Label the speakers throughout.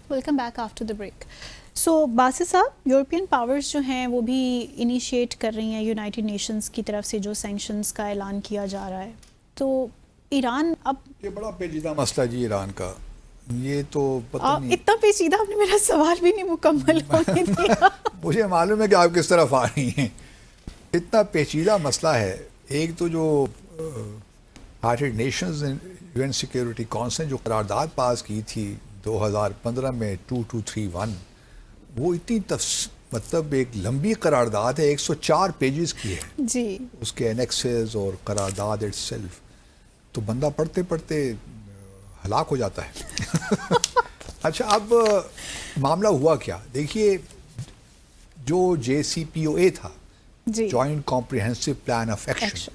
Speaker 1: Welcome back after the break. So Basit صاحب، European powers جو ہیں وہ بھی انیشیٹ کر رہی ہیں یونائٹڈ نیشنز کی طرف سے جو سینکشنز کا اعلان کیا جا رہا ہے. تو ایران اب
Speaker 2: یہ بڑا پیچیدہ مسئلہ جی ایران کا. یہ تو پتہ نہیں
Speaker 1: اتنا پیچیدہ، آپ نے میرا سوال بھی نہیں مکمل ہونے دیا.
Speaker 2: مجھے معلوم ہے کہ آپ کس طرف آ رہی ہیں. اتنا پیچیدہ مسئلہ ہے. ایک تو جو United Nations U N Security Council نے جو قرارداد پاس کی تھی 2015 میں 2231، وہ اتنی مطلب ایک لمبی قرارداد ہے، 104 پیجز کی ہے
Speaker 1: جی.
Speaker 2: اس کے انیکسز اور قرارداد اٹ سیلف. تو بندہ پڑھتے پڑھتے ہلاک ہو جاتا ہے. اچھا، اب معاملہ ہوا کیا؟ دیکھیے، جو JCPOA تھا، joint comprehensive plan of action,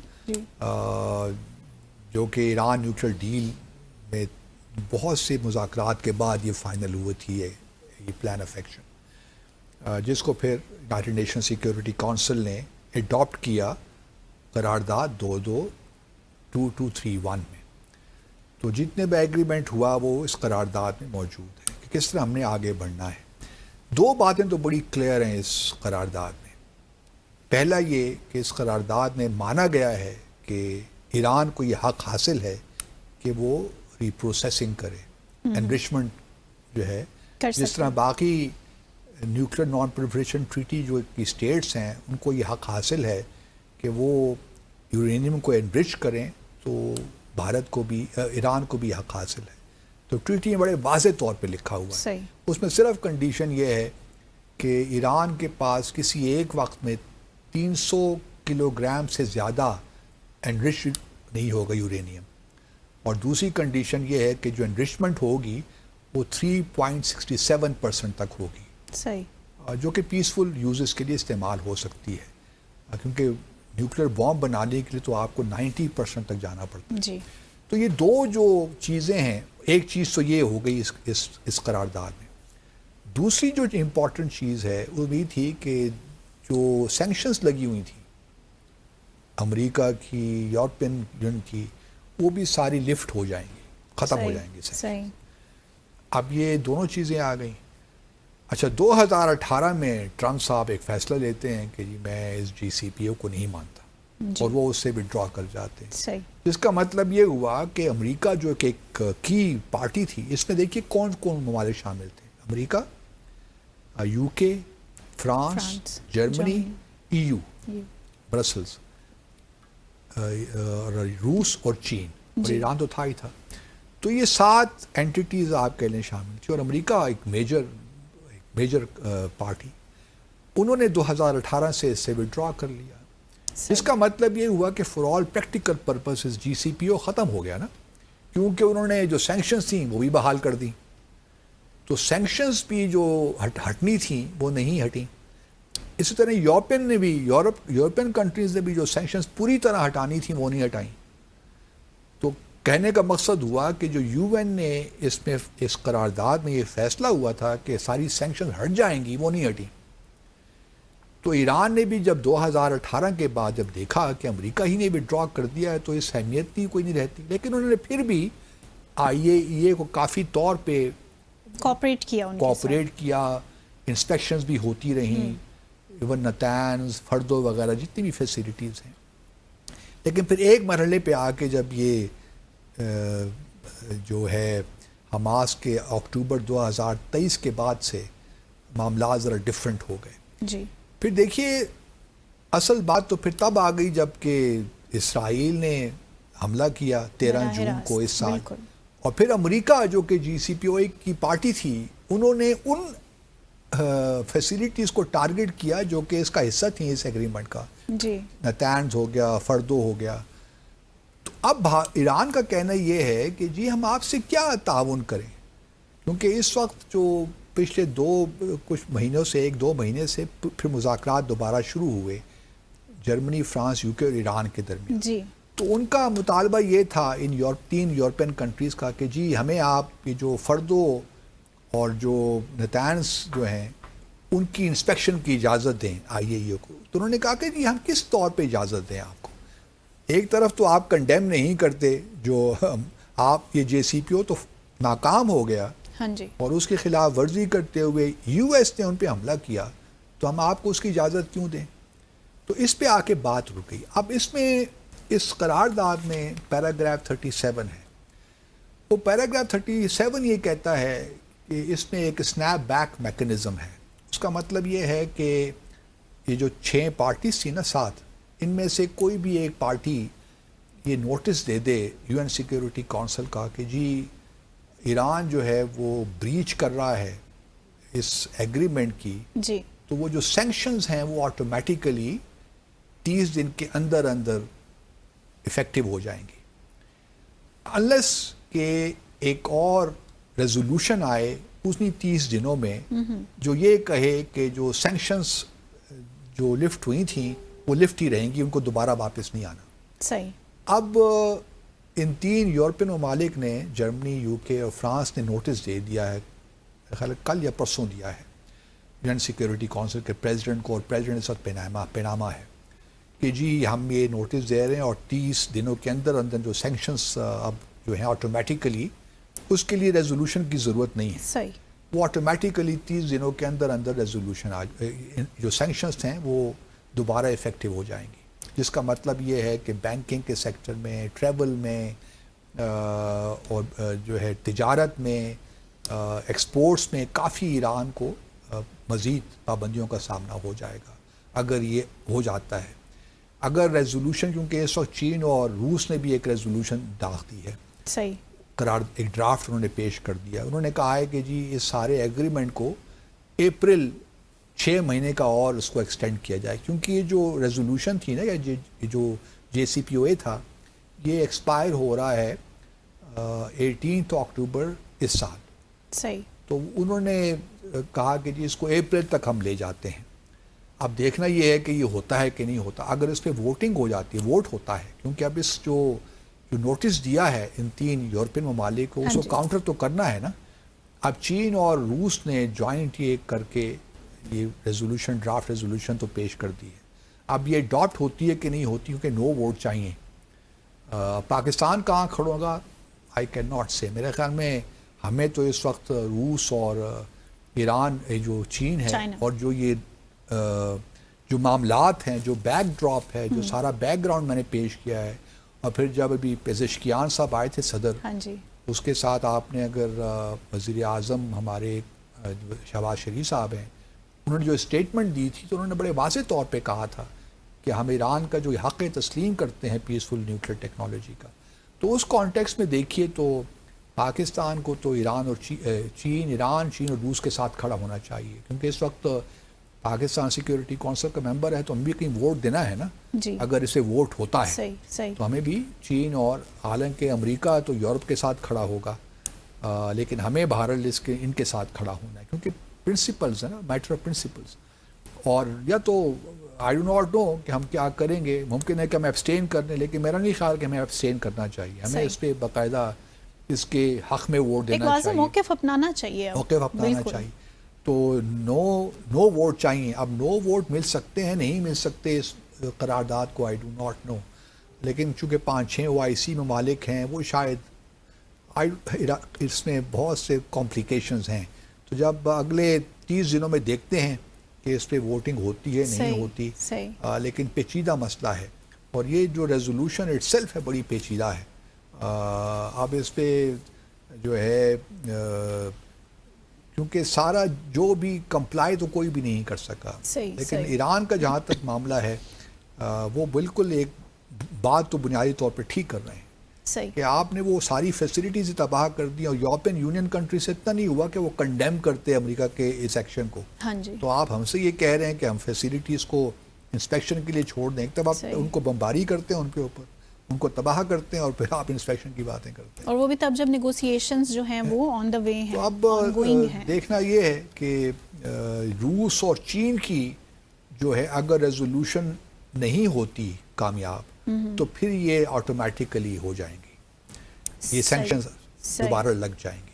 Speaker 2: جو کہ ایران نیوکلیر ڈیل میں بہت سے مذاکرات کے بعد یہ فائنل ہوئی تھی، یہ پلان آف ایکشن، جس کو پھر یونائٹڈ نیشن سیکیورٹی کونسل نے اڈاپٹ کیا قرارداد 2231 میں. تو جتنے بھی ایگریمنٹ ہوا وہ اس قرارداد میں موجود ہے کہ کس طرح ہم نے آگے بڑھنا ہے. دو باتیں تو بڑی کلیئر ہیں اس قرارداد میں. پہلا یہ کہ اس قرارداد میں مانا گیا ہے کہ ایران کو یہ حق حاصل ہے کہ وہ ری پروسیسنگ کرے، انرچمنٹ جو ہے، جس طرح باقی نیوکلیر نان پرولیفریشن ٹریٹی جو اسٹیٹس ہیں ان کو یہ حق حاصل ہے کہ وہ یورینیم کو انرچ کریں. تو بھارت کو بھی، ایران کو بھی حق حاصل ہے. تو ٹریٹی میں بڑے واضح طور پہ لکھا ہوا ہے. اس میں صرف کنڈیشن یہ ہے کہ ایران کے پاس کسی ایک وقت میں 300 کلو گرام سے زیادہ انرچ نہیں ہوگا یورینیم، اور دوسری کنڈیشن یہ ہے کہ جو انرچمنٹ ہوگی وہ 3.67% تک ہوگی، جو کہ پیسفل یوزز کے لیے استعمال ہو سکتی ہے، کیونکہ نیوکلیر بام بنانے کے لیے تو آپ کو 90% تک جانا پڑتا ہے.
Speaker 1: جی.
Speaker 2: تو یہ دو جو چیزیں ہیں، ایک چیز تو یہ ہو گئی اس قرارداد میں. دوسری جو امپورٹنٹ چیز ہے وہ بھی تھی کہ جو سینکشنز لگی ہوئی تھیں امریکہ کی، یورپین یونین کی، وہ بھی ساری لفٹ ہو جائیں گی، ختم ہو جائیں گی. اب یہ دونوں چیزیں آ گئیں. اچھا، 2018 میں ٹرمپ صاحب ایک فیصلہ لیتے ہیں کہ جی میں اس JCPOA کو نہیں مانتا، اور وہ اس سے وڈرا کر جاتے ہیں. جس کا مطلب یہ ہوا کہ امریکہ جو کہ ایک کی پارٹی تھی، اس میں دیکھیے کون کون ممالک شامل تھے: امریکہ، UK، France, Germany, EU، Brussels, روس اور چین، اور ایران تو تھا ہی تھا. تو یہ 7 اینٹیٹیز آپ کہہ لیں شامل تھی، اور امریکہ ایک میجر پارٹی. انہوں نے 2018 سے اس سے وڈرا کر لیا. اس کا مطلب یہ ہوا کہ for all practical purposes JCPOA ختم ہو گیا نا، کیونکہ انہوں نے جو سینکشنز تھیں وہ بھی بحال کر دیں. تو سینکشنز بھی جو ہٹنی تھیں وہ نہیں ہٹیں. اسی طرح یورپین کنٹریز نے بھی جو سینکشنز پوری طرح ہٹانی تھیں وہ نہیں ہٹائیں. تو کہنے کا مقصد ہوا کہ جو UN نے اس قرارداد میں یہ فیصلہ ہوا تھا کہ ساری سینکشن ہٹ جائیں گی، وہ نہیں ہٹیں. تو ایران نے بھی جب 2018 کے بعد جب دیکھا کہ امریکہ ہی نے ودرا کر دیا ہے تو اس اہمیت بھی کوئی نہیں رہتی، لیکن انہوں نے پھر بھی IAEA کو کافی طور پہ کوآپریٹ کیا. انسپیکشنز بھی ہوتی رہیں، ایون نتانز، فردو وغیرہ جتنی بھی فیسیلیٹیز ہیں. لیکن پھر ایک مرحلے پہ آ کے جب یہ جو ہے حماس کے اکتوبر 2023 کے بعد سے معاملات ذرا ڈفرینٹ ہو گئے.
Speaker 1: جی.
Speaker 2: پھر دیکھیے، اصل بات تو پھر تب آ گئی جب کہ اسرائیل نے حملہ کیا 13 جون کو اس سال، اور پھر امریکہ جو کہ JCPOA کی پارٹی تھی، انہوں نے ان فیسیلیٹیز کو ٹارگٹ کیا جو کہ اس کا حصہ تھیں اس ایگریمنٹ کا.
Speaker 1: جی.
Speaker 2: نتانز ہو گیا، فردو ہو گیا. تو اب ایران کا کہنا یہ ہے کہ جی ہم آپ سے کیا تعاون کریں، کیونکہ اس وقت جو پچھلے کچھ مہینوں سے 1-2 مہینے سے پھر مذاکرات دوبارہ شروع ہوئے جرمنی، فرانس، UK اور ایران کے درمیان.
Speaker 1: جی.
Speaker 2: تو ان کا مطالبہ یہ تھا ان 3 یورپین کنٹریز کا کہ جی ہمیں آپ یہ جو فردو اور جو نتانز جو ہیں ان کی انسپیکشن کی اجازت دیں IAEA کو. تو انہوں نے کہا کہ جی ہم کس طور پہ اجازت دیں آپ کو؟ ایک طرف تو آپ کنڈیم نہیں کرتے، جو آپ یہ JCPOA تو ناکام ہو گیا،
Speaker 1: ہاں جی.
Speaker 2: اور اس کی خلاف ورزی کرتے ہوئے یو ایس نے ان پہ حملہ کیا تو ہم آپ کو اس کی اجازت کیوں دیں؟ تو اس پہ آ کے بات رک گئی. اب اس میں اس قرارداد میں پیراگراف 37 ہے. وہ پیراگراف 37 یہ کہتا ہے کہ اس میں ایک سنیپ بیک میکنزم ہے. اس کا مطلب یہ ہے کہ یہ جو 6 پارٹیز تھی نا 7، ان میں سے کوئی بھی ایک پارٹی یہ نوٹس دے دے یو این سیکیورٹی کونسل کا کہ جی ایران جو ہے وہ بریچ کر رہا ہے اس ایگریمنٹ کی،
Speaker 1: جی.
Speaker 2: تو وہ جو سینکشنز ہیں وہ آٹومیٹیکلی 30 دن کے اندر اندر افیکٹو ہو جائیں گی، انلیس کہ ایک اور ریزولوشن آئے اسی 30 دنوں میں جو یہ کہے کہ جو سینکشنز جو لفٹ ہوئی تھیں وہ لفٹ ہی رہیں گی، ان کو دوبارہ واپس نہیں آنا.
Speaker 1: صحیح.
Speaker 2: اب ان 3 یورپین ممالک نے، جرمنی، یو کے اور فرانس نے نوٹس دے دیا ہے، خیال کل یا پرسوں دیا ہے یو این سیکیورٹی کونسل کے پریزیڈنٹ کو، اور پریزیڈنٹ اس وقت پیناما ہے کہ جی ہم یہ نوٹس دے رہے ہیں اور 30 دنوں کے اندر اندر جو سینکشنز اب جو ہیں آٹومیٹیکلی، اس کے لیے ریزولوشن کی ضرورت نہیں ہے.
Speaker 1: صحیح.
Speaker 2: وہ آٹومیٹیکلی 30 دنوں کے اندر اندر ریزولوشن جو سینکشنز ہیں وہ دوبارہ افیکٹو ہو جائیں گی، جس کا مطلب یہ ہے کہ بینکنگ کے سیکٹر میں، ٹریول میں اور جو ہے تجارت میں، ایکسپورٹس میں کافی ایران کو مزید پابندیوں کا سامنا ہو جائے گا اگر یہ ہو جاتا ہے. اگر ریزولوشن، کیونکہ اس وقت چین اور روس نے بھی ایک ریزولوشن داغ دی ہے،
Speaker 1: صحیح.
Speaker 2: ایک ڈرافٹ انہوں نے پیش کر دیا. انہوں نے کہا ہے کہ جی اس سارے ایگریمنٹ کو اپریل 6 مہینے کا اور اس کو ایکسٹینڈ کیا جائے، کیونکہ یہ جو ریزولوشن تھی نا، یا جو جے سی پی او اے تھا، یہ ایکسپائر ہو رہا ہے 18 اکتوبر اس سال.
Speaker 1: صحیح.
Speaker 2: تو انہوں نے کہا کہ جی اس کو اپریل تک ہم لے جاتے ہیں. اب دیکھنا یہ ہے کہ یہ ہوتا ہے کہ نہیں ہوتا. اگر اس پہ ووٹنگ ہو جاتی ہے، ووٹ ہوتا ہے، کیونکہ اب اس جو نوٹس دیا ہے ان 3 یورپین ممالک کو، اس کو کاؤنٹر تو کرنا ہے نا. اب چین اور روس نے جوائنٹ یہ کر کے یہ ریزولوشن، ڈرافٹ ریزولوشن تو پیش کر دی ہے. اب یہ اڈاپٹ ہوتی ہے کہ نہیں ہوتی، کیونکہ نو ووٹ چاہیے. پاکستان کہاں کھڑوں گا آئی کین ناٹ سے. میرے خیال میں ہمیں تو اس وقت روس اور ایران، جو چین ہے، اور جو یہ جو معاملات ہیں، جو بیک ڈراپ ہے، جو سارا بیک گراؤنڈ میں نے پیش کیا ہے، اور پھر جب ابھی پزشکیان صاحب آئے تھے صدر، اس کے ساتھ آپ نے اگر وزیر اعظم ہمارے شہباز شریف صاحب ہیں، انہوں نے جو اسٹیٹمنٹ دی تھی تو انہوں نے بڑے واضح طور پہ کہا تھا کہ ہم ایران کا جو حق تسلیم کرتے ہیں پیسفل نیوکلیئر ٹیکنالوجی کا. تو اس کانٹیکس میں دیکھیے تو پاکستان کو تو ایران اور چین اور روس کے ساتھ کھڑا ہونا چاہیے، کیونکہ اس وقت پاکستان سیکیورٹی کونسل کا ممبر ہے تو ہم بھی کہیں ووٹ دینا ہے نا. اگر اسے ووٹ ہوتا ہے تو ہمیں بھی چین، اور حالانکہ امریکہ تو یورپ کے ساتھ کھڑا ہوگا، لیکن ہمیں بہرحال ان کے ساتھ کھڑا ہونا ہے، کیونکہ پرنسپلز ہے نا، میٹر آف پرنسپلز. اور یا تو آئی ڈو ناٹ نو کہ ہم کیا کریں گے. ممکن ہے کہ ہم ایبسٹین کر دیں، لیکن میرا نہیں خیال کہ ہمیں ایبسٹین کرنا چاہیے. ہمیں اس پہ باقاعدہ اس کے حق میں ووٹ دینا چاہیے،
Speaker 1: ایک موقف اپنانا چاہیے.
Speaker 2: تو نو ووٹ چاہیے. اب نو ووٹ مل سکتے ہیں، نہیں مل سکتے اس قرارداد کو، آئی ڈو ناٹ نو. لیکن چونکہ 5-6 OIC ممالک ہیں، وہ شاید اس میں بہت سے کمپلیکیشنز ہیں. تو جب اگلے 30 دنوں میں دیکھتے ہیں کہ اس پہ ووٹنگ ہوتی ہے نہیں ہوتی، لیکن پیچیدہ مسئلہ ہے. اور یہ جو ریزولوشن اٹ سیلف ہے بڑی پیچیدہ ہے. اب اس پہ جو ہے کیونکہ سارا جو بھی کمپلائی تو کوئی بھی نہیں کر سکا، لیکن ایران کا جہاں تک معاملہ ہے وہ بالکل ایک بات تو بنیادی طور پہ ٹھیک کر رہے ہیں کہ آپ نے وہ ساری فیسلٹیز تباہ کر دی. اور یورپین یونین کنٹری سے اتنا نہیں ہوا کہ وہ کنڈیم کرتے امریکہ کے اس ایکشن کو. تو آپ ہم سے یہ کہہ رہے ہیں کہ ہم فیسلٹیز کو انسپیکشن کے لیے چھوڑ دیں. ایک طرف آپ ان کو بمباری کرتے ہیں، ان کے اوپر ان کو تباہ کرتے ہیں، اور پھر آپ انسپیکشن کی باتیں کرتے ہیں.
Speaker 1: اور وہ بھی تب جب نیگوسیشنز جو ہیں وہ آن دا وے ہیں.
Speaker 2: تو اب دیکھنا یہ ہے کہ روس اور چین کی جو ہے اگر ریزولوشن نہیں ہوتی کامیاب تو پھر یہ آٹومیٹیکلی ہو جائیں گی، یہ سینکشنز دوبارہ لگ جائیں گی.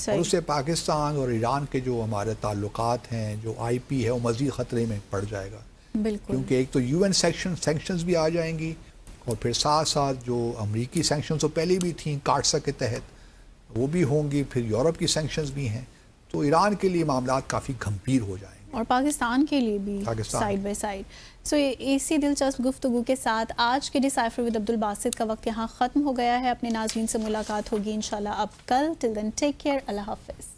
Speaker 2: اور اس سے پاکستان اور ایران کے جو ہمارے تعلقات ہیں، جو IP ہے، وہ مزید خطرے میں پڑ جائے گا. کیونکہ ایک تو UN سینکشنز بھی آ جائیں گی، اور پھر ساتھ ساتھ جو امریکی سینکشنز تو پہلے بھی تھیں کارٹسا کے تحت، وہ بھی ہوں گی، پھر یورپ کی سینکشنز بھی ہیں، تو ایران کے لیے معاملات کافی گھمپیر ہو جائیں گے،
Speaker 1: اور پاکستان کے لیے بھی
Speaker 2: پاکستان
Speaker 1: سائڈ بائی سائڈ. سو اسی دلچسپ گفتگو کے ساتھ آج کے ڈیسائفر ود عبدالباسط کا وقت یہاں ختم ہو گیا ہے. اپنے ناظرین سے ملاقات ہوگی انشاءاللہ اب کل. ٹل دین ٹیک کیئر. اللہ حافظ.